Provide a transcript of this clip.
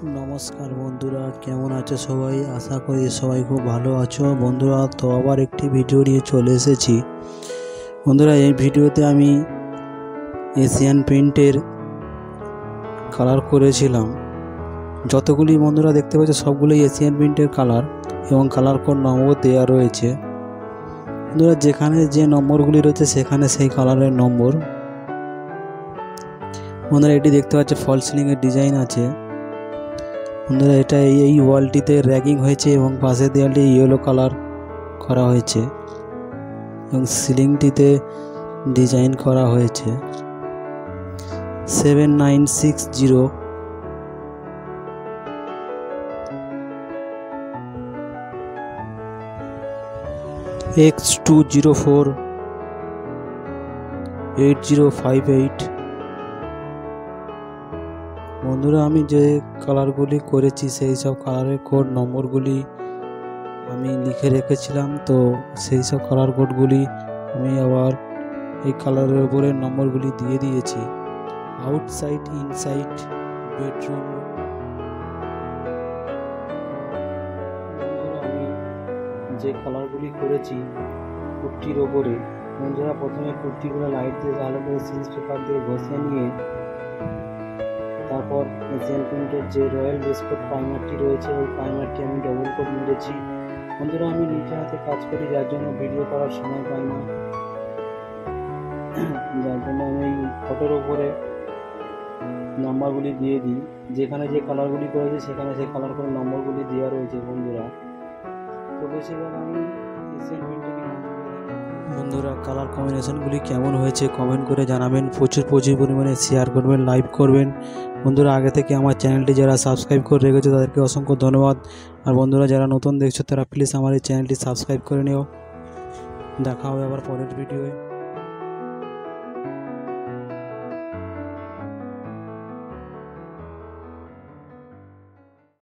নমস্কার বন্ধুরা, কেমন আছো সবাই? আশা করি সবাই খুব ভালো আছো। বন্ধুরা, তো আবার একটি ভিডিও নিয়ে চলে এসেছি। বন্ধুরা, এই ভিডিওতে আমি এশিয়ান পেইন্টের কালার করেছিলাম। যতগুলি বন্ধুরা দেখতে পাচ্ছ সবগুলোই এশিয়ান পেইন্টের কালার এবং কালার কোড নম্বর দেওয়া রয়েছে। বন্ধুরা, যেখানে যে নম্বরগুলি রয়েছে সেখানে সেই কালারের নম্বর। বন্ধুরা, এটি দেখতে পাচ্ছ ফল সিলিংয়ের ডিজাইন আছে। বন্ধুরা, এটা এই ওয়ালটিতে র্যাগিং হয়েছে এবং পাশের দেওয়ালটি ইয়েলো কালার করা হয়েছে এবং সিলিংটিতে ডিজাইন করা হয়েছে 7960 X204 8058। বন্ধুরা, আমি যে কালারগুলি করেছি সেই সব কালারের কোড নম্বরগুলি আমি লিখে রেখেছিলাম, তো সেই সব কালার কোডগুলি আমি আবার এই কালারের উপরে নম্বরগুলি দিয়ে দিয়েছি। Outside, inside, bedroom. আমি যে কালারগুলি করেছি কুর্তির ওপরে, বন্ধুরা প্রথমে কুর্তিগুলো লাইট দিয়ে ভালো করে সিরিজ পেপার দিয়ে ঘষে নিয়ে তারপর এশিয়ান পেইন্টের যে রয়্যাল বিস্কুট প্রাইমারটি রয়েছে ওই প্রাইমারটি আমি ডবল কোট মেরেছি। বন্ধুরা, আমি নিজে হাতে কাজ করি, যার জন্য ভিডিও করার সময় পাই না, যার জন্য আমি এই ফটোর উপরে নাম্বারগুলি দিয়ে দিই। যেখানে যে কালারগুলি করেছি সেখানে সেই কালার করে নম্বরগুলি দেওয়া রয়েছে। বন্ধুরা, তো বেশিরভাগ আমি এশিয়ান পেইন্টিং। বন্ধুরা, কালার কম্বিনেশনগুলি কেমন হয়েছে কমেন্ট করে জানাবেন। প্রচুর পরিমাণে শেয়ার করবেন, লাইক করবেন। বন্ধুরা, আগে থেকে আমার চ্যানেলটি যারা সাবস্ক্রাইব করে রেখেছে তাদেরকে অসংখ্য ধন্যবাদ। আর বন্ধুরা, যারা নতুন দেখছো তারা প্লিজ আমার এই চ্যানেলটি সাবস্ক্রাইব করে নিও। দেখা হবে আবার পরের ভিডিওয়ে।